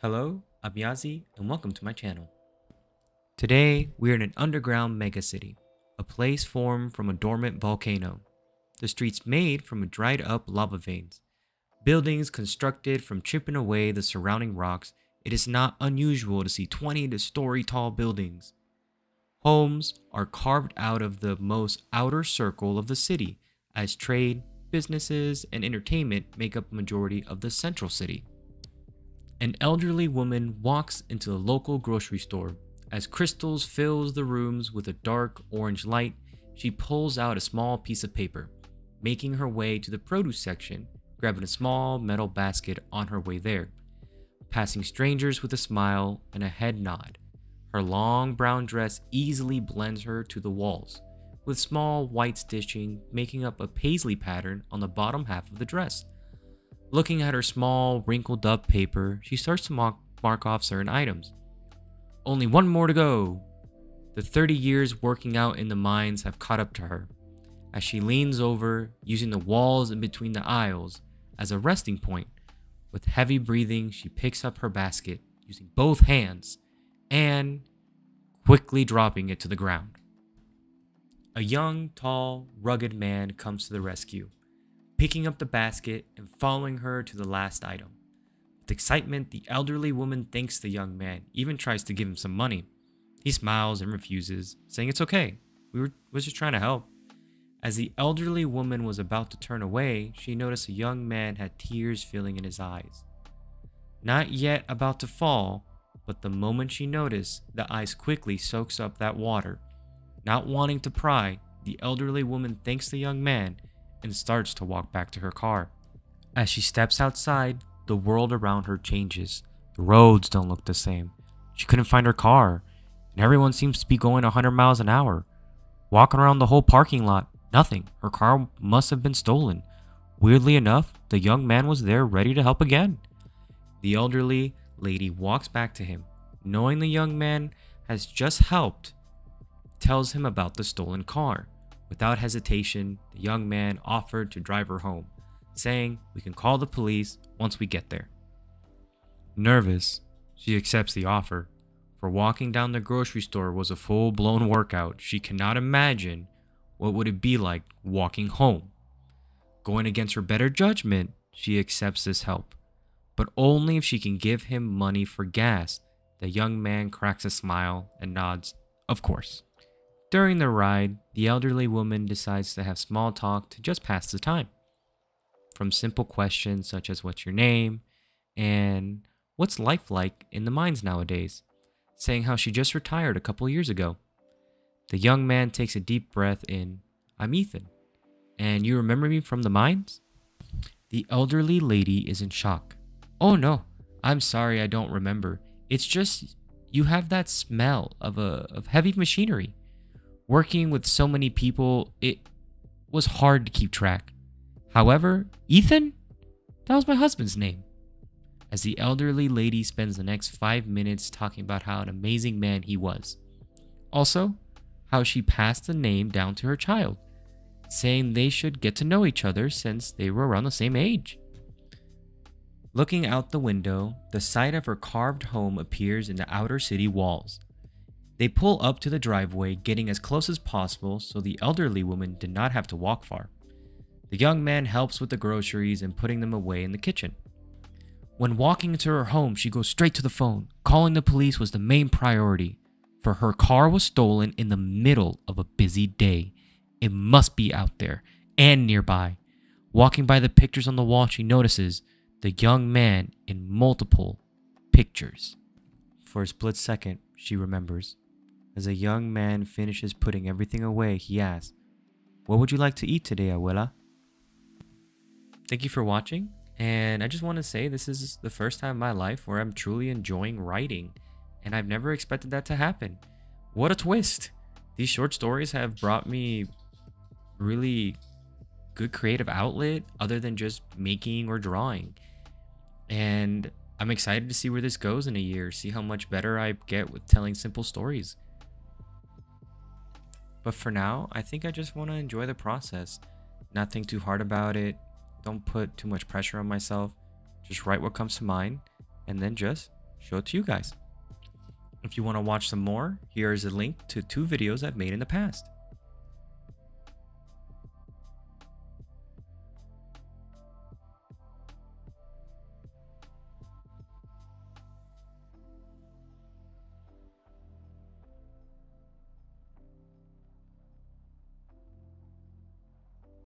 Hello, I'm Yazi, and welcome to my channel. Today, we're in an underground megacity, a place formed from a dormant volcano. The streets made from dried up lava veins. Buildings constructed from chipping away the surrounding rocks. It is not unusual to see 20-story tall buildings. Homes are carved out of the most outer circle of the city, as trade, businesses, and entertainment make up a majority of the central city. An elderly woman walks into the local grocery store. As crystals fills the rooms with a dark orange light, she pulls out a small piece of paper, making her way to the produce section, grabbing a small metal basket on her way there, passing strangers with a smile and a head nod. Her long brown dress easily blends her to the walls, with small white stitching making up a paisley pattern on the bottom half of the dress. Looking at her small, wrinkled up paper, she starts to mark off certain items. Only one more to go. The 30 years working out in the mines have caught up to her. As she leans over, using the walls in between the aisles as a resting point, with heavy breathing, she picks up her basket using both hands and quickly dropping it to the ground. A young, tall, rugged man comes to the rescue, picking up the basket and following her to the last item. With excitement, the elderly woman thanks the young man, even tries to give him some money. He smiles and refuses, saying it's okay, was just trying to help. As the elderly woman was about to turn away, she noticed a young man had tears filling in his eyes. Not yet about to fall, but the moment she noticed, the ice quickly soaks up that water. Not wanting to pry, the elderly woman thanks the young man and starts to walk back to her car. As she steps outside, the world around her changes. The roads don't look the same. She couldn't find her car, and everyone seems to be going 100 miles an hour. Walking around the whole parking lot, nothing. Her car must have been stolen. Weirdly enough, the young man was there ready to help again. The elderly lady walks back to him, knowing the young man has just helped, tells him about the stolen car. Without hesitation, the young man offered to drive her home, saying, "We can call the police once we get there." Nervous, she accepts the offer, for walking down the grocery store was a full-blown workout. She cannot imagine what would it be like walking home. Going against her better judgment, she accepts this help, but only if she can give him money for gas. The young man cracks a smile and nods, "Of course." During the ride, the elderly woman decides to have small talk to just pass the time. From simple questions such as what's your name and what's life like in the mines nowadays, saying how she just retired a couple years ago. The young man takes a deep breath in. "I'm Ethan. And you remember me from the mines?" The elderly lady is in shock. "Oh no, I'm sorry, I don't remember. It's just you have that smell of heavy machinery. Working with so many people, it was hard to keep track. However, Ethan? That was my husband's name." As the elderly lady spends the next 5 minutes talking about how an amazing man he was. Also, how she passed the name down to her child, saying they should get to know each other since they were around the same age. Looking out the window, the sight of her carved home appears in the outer city walls. They pull up to the driveway, getting as close as possible so the elderly woman did not have to walk far. The young man helps with the groceries and putting them away in the kitchen. When walking into her home, she goes straight to the phone. Calling the police was the main priority, for her car was stolen in the middle of a busy day. It must be out there and nearby. Walking by the pictures on the wall, she notices the young man in multiple pictures. For a split second, she remembers. As a young man finishes putting everything away, he asks, "What would you like to eat today, abuela?" Thank you for watching, and I just want to say this is the first time in my life where I'm truly enjoying writing, and I've never expected that to happen. What a twist! These short stories have brought me really good creative outlet other than just making or drawing, and I'm excited to see where this goes in a year, see how much better I get with telling simple stories. But for now, I think I just want to enjoy the process, not think too hard about it, don't put too much pressure on myself, just write what comes to mind, and then just show it to you guys. If you want to watch some more, here is a link to 2 videos I've made in the past.